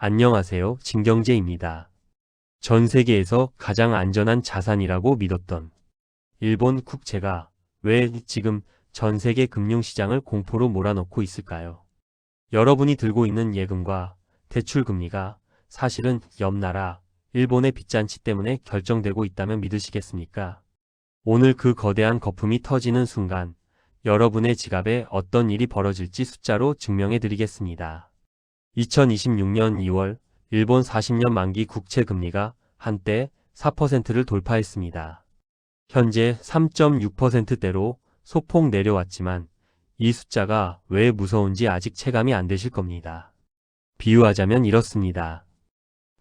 안녕하세요. 진경재입니다. 전 세계에서 가장 안전한 자산이라고 믿었던 일본 국채가 왜 지금 전 세계 금융시장을 공포로 몰아넣고 있을까요? 여러분이 들고 있는 예금과 대출 금리가 사실은 옆 나라 일본의 빚잔치 때문에 결정되고 있다면 믿으시겠습니까? 오늘 그 거대한 거품이 터지는 순간 여러분의 지갑에 어떤 일이 벌어질지 숫자로 증명해 드리겠습니다. 2026년 2월 일본 40년 만기 국채 금리가 한때 4%를 돌파했습니다. 현재 3.6%대로 소폭 내려왔지만 이 숫자가 왜 무서운지 아직 체감이 안 되실 겁니다. 비유하자면 이렇습니다.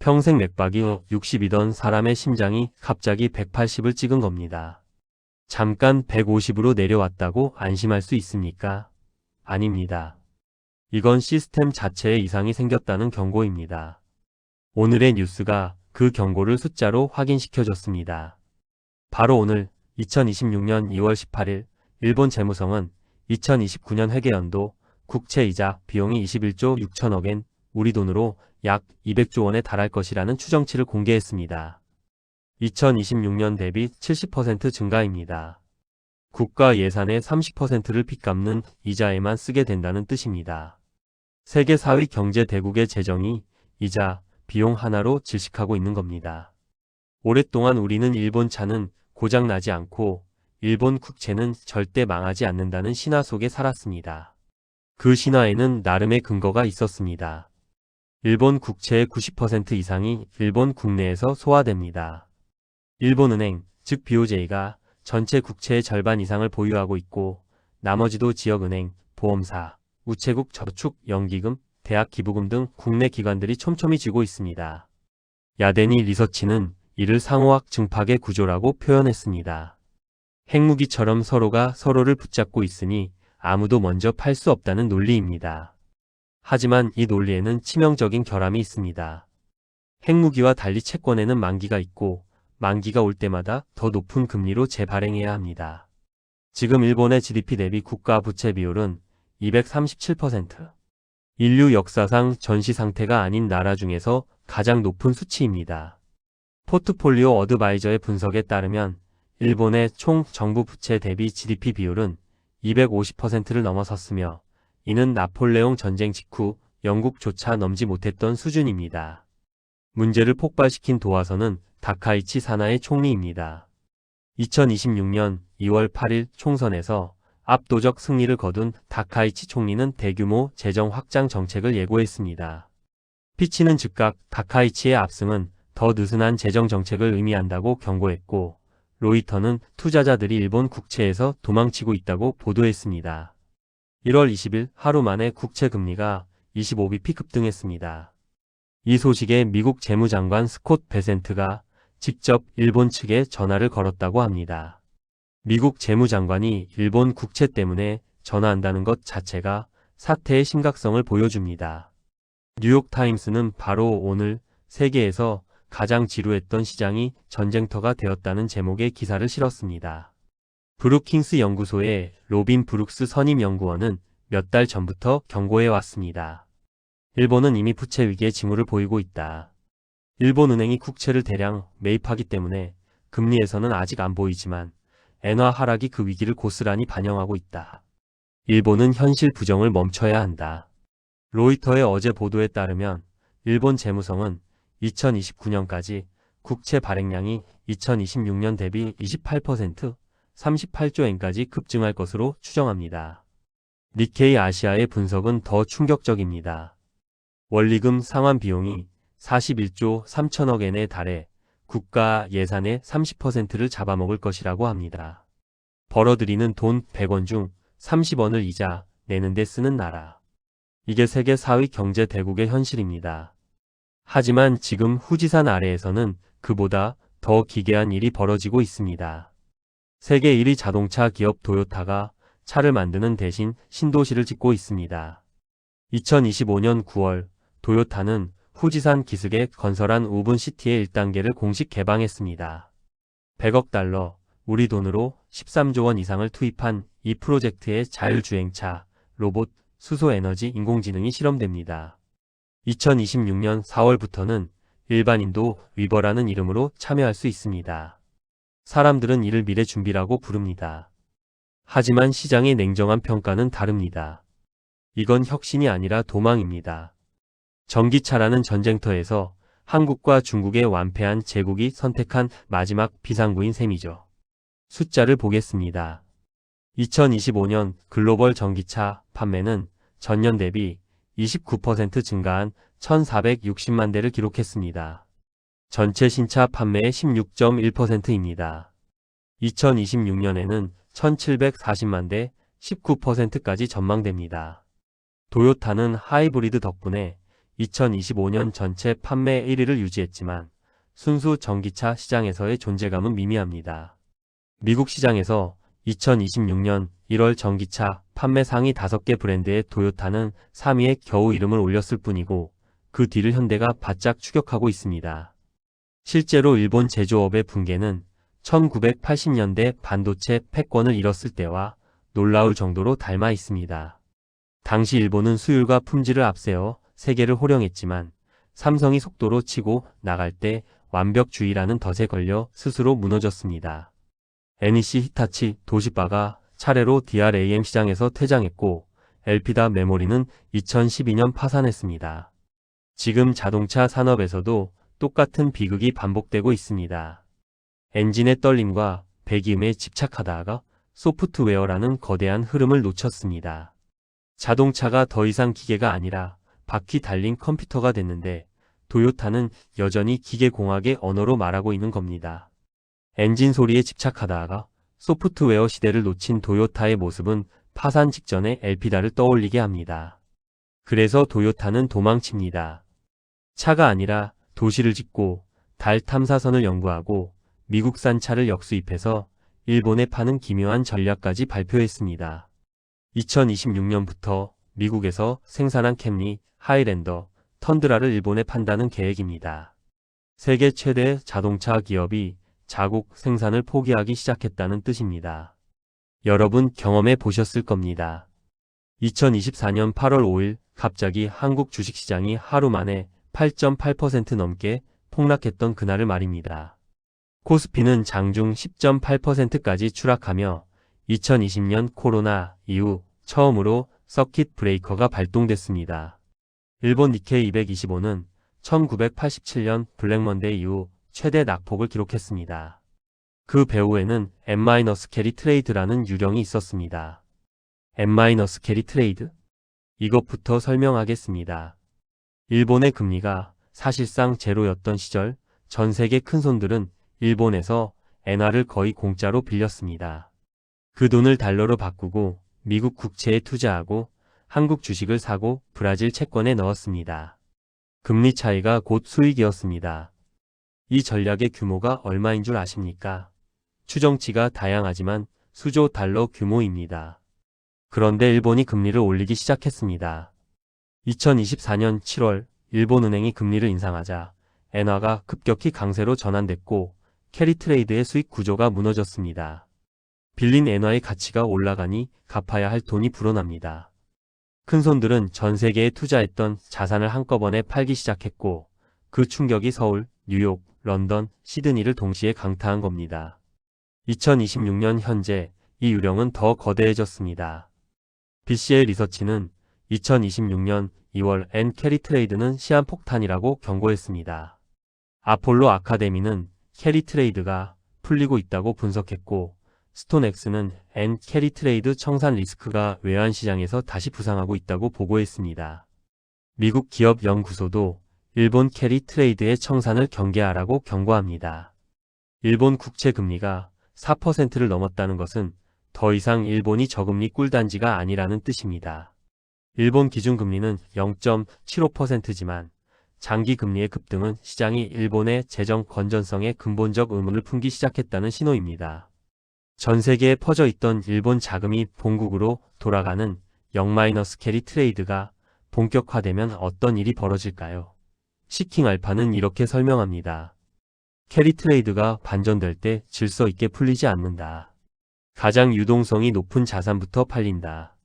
평생 맥박이 60이던 사람의 심장이 갑자기 180을 찍은 겁니다. 잠깐 150으로 내려왔다고 안심할 수 있습니까? 아닙니다. 이건 시스템 자체에 이상이 생겼다는 경고입니다. 오늘의 뉴스가 그 경고를 숫자로 확인시켜줬습니다. 바로 오늘 2026년 2월 18일 일본 재무성은 2029년 회계연도 국채이자 비용이 21조 6천억엔 우리 돈으로 약 200조 원에 달할 것이라는 추정치를 공개했습니다. 2026년 대비 70% 증가입니다. 국가 예산의 30%를 빚갚는 이자에만 쓰게 된다는 뜻입니다. 세계 4위 경제 대국의 재정이 이자, 비용 하나로 질식하고 있는 겁니다. 오랫동안 우리는 일본 차는 고장나지 않고 일본 국채는 절대 망하지 않는다는 신화 속에 살았습니다. 그 신화에는 나름의 근거가 있었습니다. 일본 국채의 90% 이상이 일본 국내에서 소화됩니다. 일본은행, 즉 BOJ가 전체 국채의 절반 이상을 보유하고 있고 나머지도 지역은행, 보험사, 우체국 저축, 연기금, 대학 기부금 등 국내 기관들이 촘촘히 쥐고 있습니다. 야데니 리서치는 이를 상호학 증팍의 구조라고 표현했습니다. 핵무기처럼 서로가 서로를 붙잡고 있으니 아무도 먼저 팔 수 없다는 논리입니다. 하지만 이 논리에는 치명적인 결함이 있습니다. 핵무기와 달리 채권에는 만기가 있고 만기가 올 때마다 더 높은 금리로 재발행해야 합니다. 지금 일본의 GDP 대비 국가 부채 비율은 237%. 인류 역사상 전시 상태가 아닌 나라 중에서 가장 높은 수치입니다. 포트폴리오 어드바이저의 분석에 따르면 일본의 총 정부 부채 대비 GDP 비율은 250%를 넘어섰으며 이는 나폴레옹 전쟁 직후 영국조차 넘지 못했던 수준입니다. 문제를 폭발시킨 도화선은 다카이치 사나의 총리입니다. 2026년 2월 8일 총선에서 압도적 승리를 거둔 다카이치 총리는 대규모 재정 확장 정책을 예고했습니다. 피치는 즉각 다카이치의 압승은 더 느슨한 재정 정책을 의미한다고 경고했고 로이터는 투자자들이 일본 국채에서 도망치고 있다고 보도했습니다. 1월 20일 하루 만에 국채 금리가 25bp 급등했습니다. 이 소식에 미국 재무장관 스콧 베센트가 직접 일본 측에 전화를 걸었다고 합니다. 미국 재무장관이 일본 국채 때문에 전화한다는 것 자체가 사태의 심각성을 보여줍니다. 뉴욕타임스는 바로 오늘 세계에서 가장 지루했던 시장이 전쟁터가 되었다는 제목의 기사를 실었습니다. 브루킹스 연구소의 로빈 브룩스 선임 연구원은 몇 달 전부터 경고해 왔습니다. 일본은 이미 부채 위기의 징후를 보이고 있다. 일본은행이 국채를 대량 매입하기 때문에 금리에서는 아직 안 보이지만 엔화 하락이 그 위기를 고스란히 반영하고 있다. 일본은 현실 부정을 멈춰야 한다. 로이터의 어제 보도에 따르면 일본 재무성은 2029년까지 국채 발행량이 2026년 대비 28%, 38조 엔까지 급증할 것으로 추정합니다. 니케이 아시아의 분석은 더 충격적입니다. 원리금 상환 비용이 41조 3천억 엔에 달해 국가 예산의 30%를 잡아먹을 것이라고 합니다. 벌어들이는 돈 100원 중 30원을 이자 내는 데 쓰는 나라. 이게 세계 4위 경제 대국의 현실입니다. 하지만 지금 후지산 아래에서는 그보다 더 기괴한 일이 벌어지고 있습니다. 세계 1위 자동차 기업 도요타가 차를 만드는 대신 신도시를 짓고 있습니다. 2025년 9월 도요타는 후지산 기슭에 건설한 우분시티의 1단계를 공식 개방했습니다. 100억 달러, 우리 돈으로 13조 원 이상을 투입한 이 프로젝트의 자율주행차, 로봇, 수소에너지, 인공지능이 실험됩니다. 2026년 4월부터는 일반인도 위버라는 이름으로 참여할 수 있습니다. 사람들은 이를 미래 준비라고 부릅니다. 하지만 시장의 냉정한 평가는 다릅니다. 이건 혁신이 아니라 도망입니다. 전기차라는 전쟁터에서 한국과 중국의 완패한 제국이 선택한 마지막 비상구인 셈이죠. 숫자를 보겠습니다. 2025년 글로벌 전기차 판매는 전년 대비 29% 증가한 1,460만 대를 기록했습니다. 전체 신차 판매의 16.1%입니다. 2026년에는 1,740만 대, 19%까지 전망됩니다. 도요타는 하이브리드 덕분에 2025년 전체 판매 1위를 유지했지만 순수 전기차 시장에서의 존재감은 미미합니다. 미국 시장에서 2026년 1월 전기차 판매 상위 5개 브랜드의 도요타는 3위에 겨우 이름을 올렸을 뿐이고 그 뒤를 현대가 바짝 추격하고 있습니다. 실제로 일본 제조업의 붕괴는 1980년대 반도체 패권을 잃었을 때와 놀라울 정도로 닮아 있습니다. 당시 일본은 수율과 품질을 앞세워 세계를 호령했지만 삼성이 속도로 치고 나갈 때 완벽주의라는 덫에 걸려 스스로 무너졌습니다. NEC, 히타치, 도시바가 차례로 DRAM 시장에서 퇴장했고 엘피다 메모리는 2012년 파산했습니다. 지금 자동차 산업에서도 똑같은 비극이 반복되고 있습니다. 엔진의 떨림과 배기음에 집착하다가 소프트웨어라는 거대한 흐름을 놓쳤습니다. 자동차가 더 이상 기계가 아니라 바퀴 달린 컴퓨터가 됐는데 도요타는 여전히 기계공학의 언어로 말하고 있는 겁니다. 엔진 소리에 집착하다가 소프트웨어 시대를 놓친 도요타의 모습은 파산 직전에 엘피다를 떠올리게 합니다. 그래서 도요타는 도망칩니다. 차가 아니라 도시를 짓고 달 탐사선을 연구하고 미국산 차를 역수입해서 일본에 파는 기묘한 전략까지 발표했습니다. 2026년부터 미국에서 생산한 캠리, 하이랜더, 턴드라를 일본에 판다는 계획입니다. 세계 최대 자동차 기업이 자국 생산을 포기하기 시작했다는 뜻입니다. 여러분 경험해 보셨을 겁니다. 2024년 8월 5일 갑자기 한국 주식시장이 하루 만에 8.8% 넘게 폭락했던 그날을 말입니다. 코스피는 장중 10.8%까지 추락하며 2020년 코로나 이후 처음으로 서킷 브레이커가 발동됐습니다. 일본 니케이 225는 1987년 블랙먼데이 이후 최대 낙폭을 기록했습니다. 그 배후에는 M-캐리 트레이드라는 유령이 있었습니다. M-캐리 트레이드? 이것부터 설명하겠습니다. 일본의 금리가 사실상 제로였던 시절 전 세계 큰손들은 일본에서 엔화를 거의 공짜로 빌렸습니다. 그 돈을 달러로 바꾸고 미국 국채에 투자하고 한국 주식을 사고 브라질 채권에 넣었습니다. 금리 차이가 곧 수익이었습니다. 이 전략의 규모가 얼마인 줄 아십니까? 추정치가 다양하지만 수조 달러 규모입니다. 그런데 일본이 금리를 올리기 시작했습니다. 2024년 7월 일본은행이 금리를 인상하자 엔화가 급격히 강세로 전환됐고 캐리 트레이드의 수익 구조가 무너졌습니다. 빌린 엔화의 가치가 올라가니 갚아야 할 돈이 불어납니다. 큰손들은 전 세계에 투자했던 자산을 한꺼번에 팔기 시작했고 그 충격이 서울, 뉴욕, 런던, 시드니를 동시에 강타한 겁니다. 2026년 현재 이 유령은 더 거대해졌습니다. BCL 리서치는 2026년 2월 엔 캐리 트레이드는 시한폭탄이라고 경고했습니다. 아폴로 아카데미는 캐리 트레이드가 풀리고 있다고 분석했고 스톤엑스는 엔 캐리 트레이드 청산 리스크가 외환시장에서 다시 부상하고 있다고 보고했습니다. 미국 기업 연구소도 일본 캐리 트레이드의 청산을 경계하라고 경고합니다. 일본 국채 금리가 4%를 넘었다는 것은 더 이상 일본이 저금리 꿀단지가 아니라는 뜻입니다. 일본 기준금리는 0.75%지만 장기 금리의 급등은 시장이 일본의 재정 건전성에 근본적 의문을 품기 시작했다는 신호입니다. 전 세계에 퍼져 있던 일본 자금이 본국으로 돌아가는 0-캐리 트레이드가 본격화되면 어떤 일이 벌어질까요? 시킹 알파는 이렇게 설명합니다. 캐리 트레이드가 반전될 때 질서 있게 풀리지 않는다. 가장 유동성이 높은 자산부터 팔린다.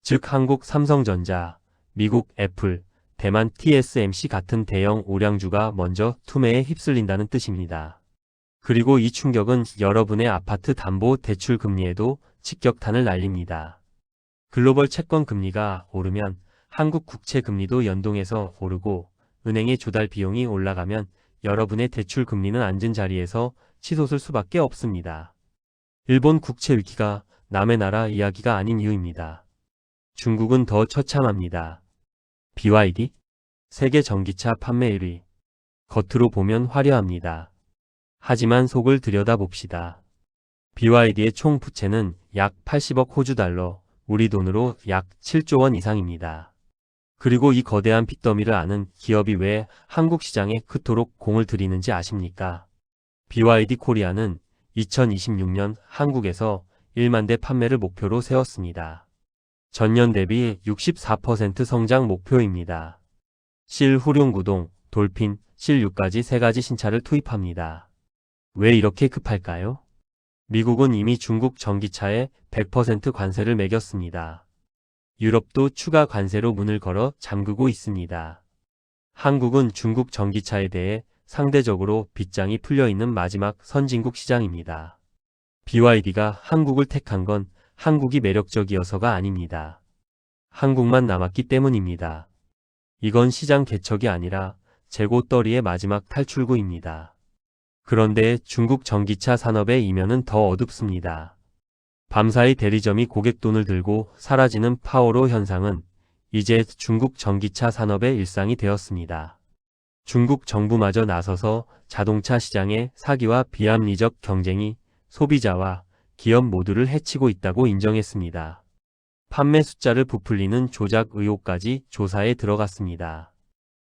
즉 한국 삼성전자, 미국 애플, 대만 TSMC 같은 대형 오량주가 먼저 투매에 휩쓸린다는 뜻입니다. 그리고 이 충격은 여러분의 아파트 담보 대출 금리에도 직격탄을 날립니다. 글로벌 채권 금리가 오르면 한국 국채 금리도 연동해서 오르고 은행의 조달 비용이 올라가면 여러분의 대출 금리는 앉은 자리에서 치솟을 수밖에 없습니다. 일본 국채 위기가 남의 나라 이야기가 아닌 이유입니다. 중국은 더 처참합니다. BYD? 세계 전기차 판매 1위. 겉으로 보면 화려합니다. 하지만 속을 들여다봅시다. BYD의 총 부채는 약 80억 호주 달러, 우리 돈으로 약 7조 원 이상입니다. 그리고 이 거대한 빚더미를 아는 기업이 왜 한국 시장에 그토록 공을 들이는지 아십니까? BYD 코리아는 2026년 한국에서 1만 대 판매를 목표로 세웠습니다. 전년 대비 64% 성장 목표입니다. 실 후륜구동, 돌핀, 실6까지 3가지 신차를 투입합니다. 왜 이렇게 급할까요? 미국은 이미 중국 전기차에 100% 관세를 매겼습니다. 유럽도 추가 관세로 문을 걸어 잠그고 있습니다. 한국은 중국 전기차에 대해 상대적으로 빗장이 풀려있는 마지막 선진국 시장입니다. BYD가 한국을 택한 건 한국이 매력적이어서가 아닙니다. 한국만 남았기 때문입니다. 이건 시장 개척이 아니라 재고떨이의 마지막 탈출구입니다. 그런데 중국 전기차 산업의 이면은 더 어둡습니다. 밤사이 대리점이 고객 돈을 들고 사라지는 파워로 현상은 이제 중국 전기차 산업의 일상이 되었습니다. 중국 정부마저 나서서 자동차 시장의 사기와 비합리적 경쟁이 소비자와 기업 모두를 해치고 있다고 인정했습니다. 판매 숫자를 부풀리는 조작 의혹까지 조사에 들어갔습니다.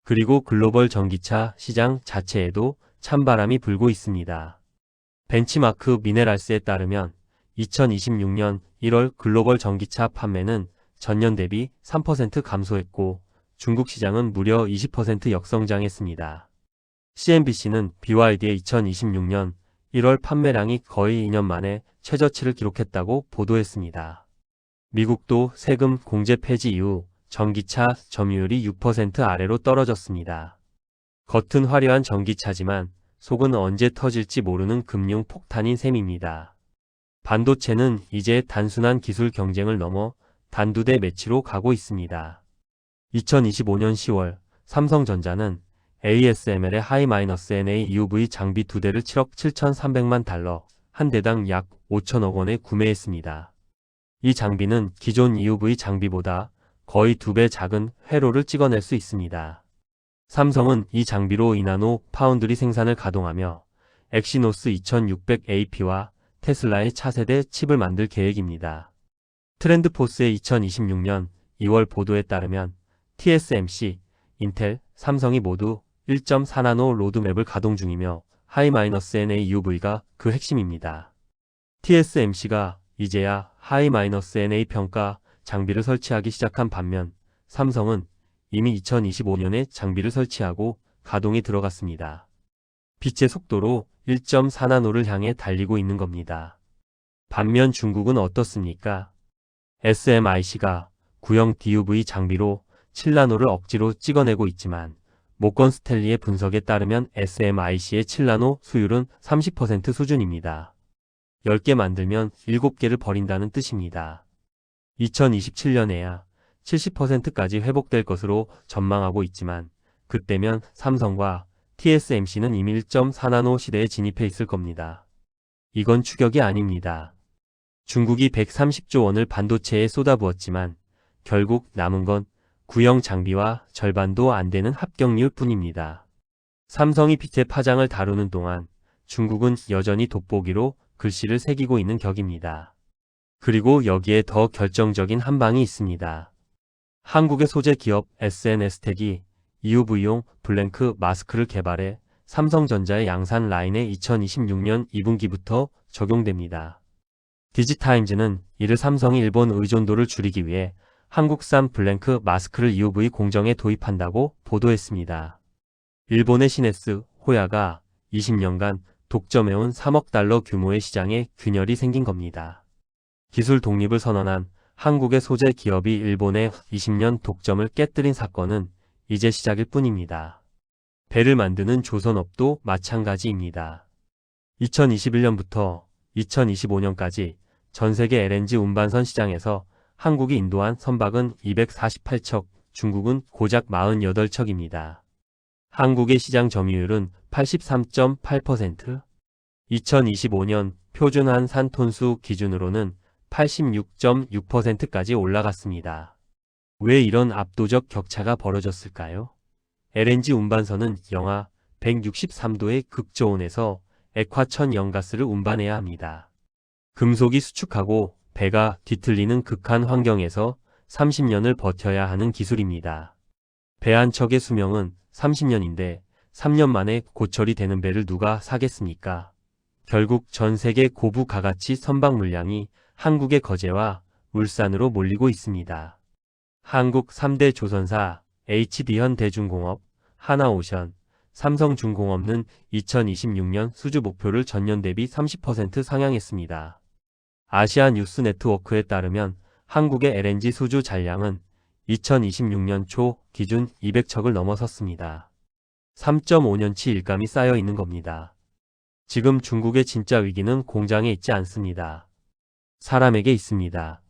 그리고 글로벌 전기차 시장 자체에도 찬바람이 불고 있습니다. 벤치마크 미네랄스에 따르면 2026년 1월 글로벌 전기차 판매는 전년 대비 3% 감소했고 중국 시장은 무려 20% 역성장했습니다. CNBC는 BYD의 2026년 1월 판매량이 거의 2년 만에 최저치를 기록했다고 보도했습니다. 미국도 세금 공제 폐지 이후 전기차 점유율이 6% 아래로 떨어졌습니다. 겉은 화려한 전기차지만 속은 언제 터질지 모르는 금융 폭탄인 셈입니다. 반도체는 이제 단순한 기술 경쟁을 넘어 단두대 매치로 가고 있습니다. 2025년 10월 삼성전자는 ASML의 하이-NA EUV 장비 2대를 7억 7,300만 달러, 한 대당 약 5천억 원에 구매했습니다. 이 장비는 기존 EUV 장비보다 거의 2배 작은 회로를 찍어낼 수 있습니다. 삼성은 이 장비로 이나노 파운드리 생산을 가동하며 엑시노스 2600AP와 테슬라의 차세대 칩을 만들 계획입니다. 트렌드포스의 2026년 2월 보도에 따르면 TSMC, 인텔, 삼성이 모두 1.4나노 로드맵을 가동 중이며 하이-NA EUV가 그 핵심입니다. TSMC가 이제야 하이-NA 평가 장비를 설치하기 시작한 반면 삼성은 이미 2025년에 장비를 설치하고 가동에 들어갔습니다. 빛의 속도로 1.4나노를 향해 달리고 있는 겁니다. 반면 중국은 어떻습니까? SMIC가 구형 DUV 장비로 7나노를 억지로 찍어내고 있지만 모건 스탠리의 분석에 따르면 SMIC의 7나노 수율은 30% 수준입니다. 10개 만들면 7개를 버린다는 뜻입니다. 2027년에야 70%까지 회복될 것으로 전망하고 있지만 그때면 삼성과 TSMC는 이미 1.4나노 시대에 진입해 있을 겁니다. 이건 추격이 아닙니다. 중국이 130조 원을 반도체에 쏟아부었지만 결국 남은 건 구형 장비와 절반도 안 되는 합격률 뿐입니다. 삼성이 빛의 파장을 다루는 동안 중국은 여전히 돋보기로 글씨를 새기고 있는 격입니다. 그리고 여기에 더 결정적인 한 방이 있습니다. 한국의 소재 기업 SNS텍이 EUV용 블랭크 마스크를 개발해 삼성전자의 양산 라인에 2026년 2분기부터 적용됩니다. 디지타임즈는 이를 삼성이 일본 의존도를 줄이기 위해 한국산 블랭크 마스크를 EUV 공정에 도입한다고 보도했습니다. 일본의 시네스, 호야가 20년간 독점해온 3억 달러 규모의 시장에 균열이 생긴 겁니다. 기술 독립을 선언한 한국의 소재 기업이 일본의 20년 독점을 깨뜨린 사건은 이제 시작일 뿐입니다. 배를 만드는 조선업도 마찬가지입니다. 2021년부터 2025년까지 전 세계 LNG 운반선 시장에서 한국이 인도한 선박은 248척, 중국은 고작 48척입니다. 한국의 시장 점유율은 83.8%, 2025년 표준 한산 톤수 기준으로는 86.6%까지 올라갔습니다. 왜 이런 압도적 격차가 벌어졌을까요? LNG 운반선은 영하 163도의 극저온에서 액화천 연가스를 운반해야 합니다. 금속이 수축하고 배가 뒤틀리는 극한 환경에서 30년을 버텨야 하는 기술입니다. 배 한 척의 수명은 30년인데 3년 만에 고철이 되는 배를 누가 사겠습니까? 결국 전 세계 고부 가가치 선박 물량이 한국의 거제와 울산으로 몰리고 있습니다. 한국 3대 조선사 HD현대중공업, 하나오션, 삼성중공업은 2026년 수주 목표를 전년 대비 30% 상향했습니다. 아시아뉴스 네트워크에 따르면 한국의 LNG 수주 잔량은 2026년 초 기준 200척을 넘어섰습니다. 3.5년치 일감이 쌓여 있는 겁니다. 지금 중국의 진짜 위기는 공장에 있지 않습니다. 사람에게 있습니다.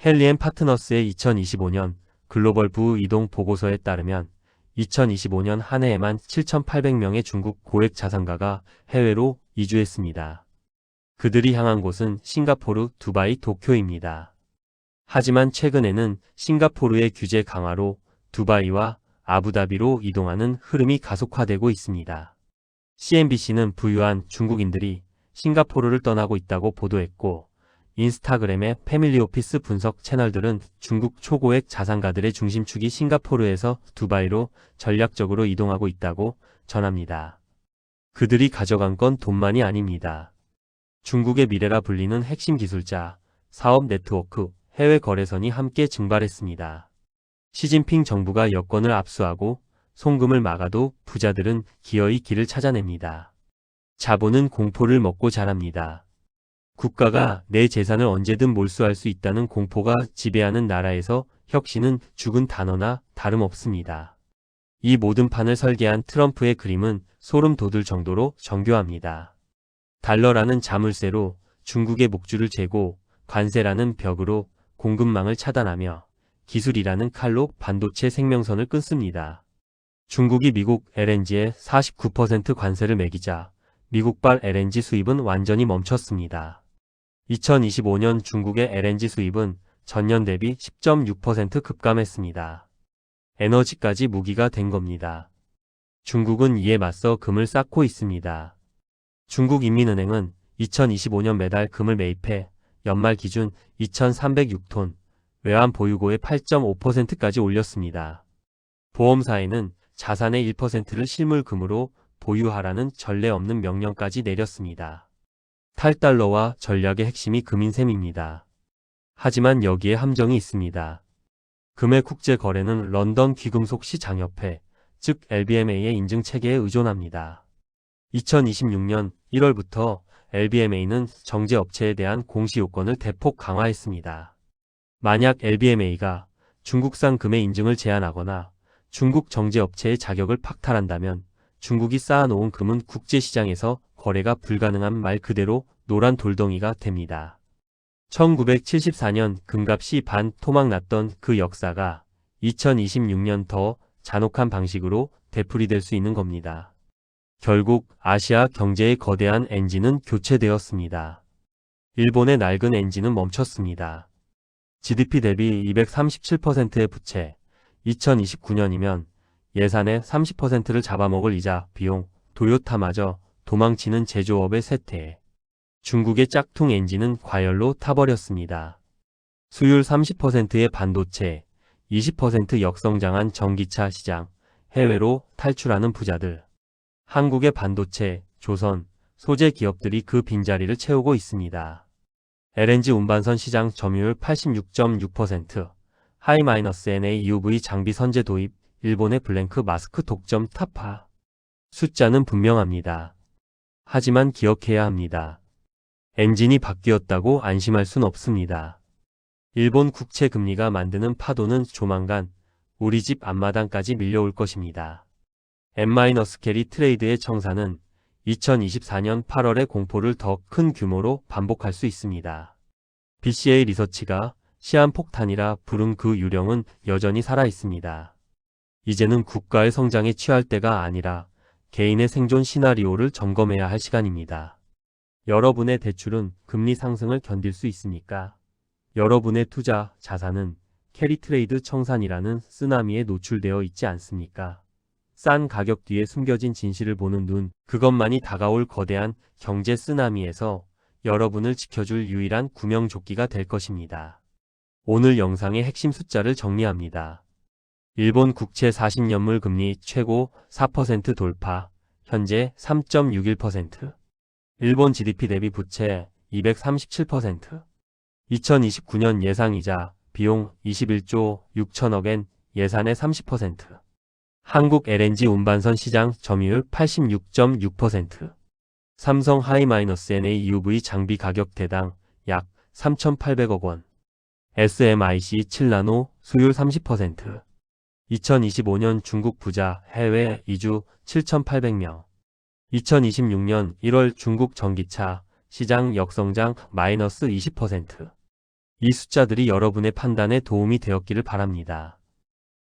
헨리앤 파트너스의 2025년 글로벌 부이동 보고서에 따르면 2025년 한 해에만 7,800명의 중국 고액 자산가가 해외로 이주했습니다. 그들이 향한 곳은 싱가포르, 두바이, 도쿄입니다. 하지만 최근에는 싱가포르의 규제 강화로 두바이와 아부다비로 이동하는 흐름이 가속화되고 있습니다. CNBC는 부유한 중국인들이 싱가포르를 떠나고 있다고 보도했고, 인스타그램의 패밀리오피스 분석 채널들은 중국 초고액 자산가들의 중심축이 싱가포르에서 두바이로 전략적으로 이동하고 있다고 전합니다. 그들이 가져간 건 돈만이 아닙니다. 중국의 미래라 불리는 핵심 기술자, 사업 네트워크, 해외 거래선이 함께 증발했습니다. 시진핑 정부가 여권을 압수하고 송금을 막아도 부자들은 기어이 길을 찾아냅니다. 자본은 공포를 먹고 자랍니다. 국가가 내 재산을 언제든 몰수할 수 있다는 공포가 지배하는 나라에서 혁신은 죽은 단어나 다름없습니다. 이 모든 판을 설계한 트럼프의 그림은 소름 돋을 정도로 정교합니다. 달러라는 자물쇠로 중국의 목줄을 재고, 관세라는 벽으로 공급망을 차단하며, 기술이라는 칼로 반도체 생명선을 끊습니다. 중국이 미국 LNG에 49% 관세를 매기자 미국발 LNG 수입은 완전히 멈췄습니다. 2025년 중국의 LNG 수입은 전년 대비 10.6% 급감했습니다. 에너지까지 무기가 된 겁니다. 중국은 이에 맞서 금을 쌓고 있습니다. 중국인민은행은 2025년 매달 금을 매입해 연말 기준 2,306톤, 외환 보유고의 8.5%까지 올렸습니다. 보험사에는 자산의 1%를 실물금으로 보유하라는 전례 없는 명령까지 내렸습니다. 탈달러와 전략의 핵심이 금인 셈입니다. 하지만 여기에 함정이 있습니다. 금의 국제 거래는 런던 귀금속 시장협회, 즉 LBMA의 인증 체계에 의존합니다. 2026년 1월부터 LBMA는 정제업체에 대한 공시 요건을 대폭 강화했습니다. 만약 LBMA가 중국산 금의 인증을 제한하거나 중국 정제업체의 자격을 박탈한다면 중국이 쌓아놓은 금은 국제시장에서 거래가 불가능한 말 그대로 노란 돌덩이가 됩니다. 1974년 금값이 반 토막 났던 그 역사가 2026년 더 잔혹한 방식으로 되풀이될 수 있는 겁니다. 결국 아시아 경제의 거대한 엔진은 교체되었습니다. 일본의 낡은 엔진은 멈췄습니다. GDP 대비 237%의 부채, 2029년이면 예산의 30%를 잡아먹을 이자, 비용, 토요타마저 도망치는 제조업의 쇠퇴. 중국의 짝퉁 엔진은 과열로 타버렸습니다. 수율 30%의 반도체, 20% 역성장한 전기차 시장, 해외로 탈출하는 부자들. 한국의 반도체, 조선, 소재 기업들이 그 빈자리를 채우고 있습니다. LNG 운반선 시장 점유율 86.6%, 하이-NA UV 장비 선제 도입, 일본의 블랭크 마스크 독점 타파. 숫자는 분명합니다. 하지만 기억해야 합니다. 엔진이 바뀌었다고 안심할 순 없습니다. 일본 국채 금리가 만드는 파도는 조만간 우리 집 앞마당까지 밀려올 것입니다. M-캐리 트레이드의 청산은 2024년 8월의 공포를 더 큰 규모로 반복할 수 있습니다. BCA 리서치가 시한폭탄이라 부른 그 유령은 여전히 살아있습니다. 이제는 국가의 성장에 취할 때가 아니라 개인의 생존 시나리오를 점검해야 할 시간입니다. 여러분의 대출은 금리 상승을 견딜 수 있습니까? 여러분의 투자 자산은 캐리 트레이드 청산이라는 쓰나미에 노출되어 있지 않습니까? 싼 가격 뒤에 숨겨진 진실을 보는 눈, 그것만이 다가올 거대한 경제 쓰나미에서 여러분을 지켜줄 유일한 구명조끼가 될 것입니다. 오늘 영상의 핵심 숫자를 정리합니다. 일본 국채 40년물 금리 최고 4% 돌파, 현재 3.61%. 일본 GDP 대비 부채 237%. 2029년 예상이자 비용 21조 6천억엔 예산의 30%. 한국 LNG 운반선 시장 점유율 86.6%. 삼성 하이마이너스 NA UV 장비 가격 대당 약 3,800억 원. SMIC 7나노 수율 30%. 2025년 중국 부자 해외 이주 7,800명. 2026년 1월 중국 전기차 시장 역성장 -20%. 이 숫자들이 여러분의 판단에 도움이 되었기를 바랍니다.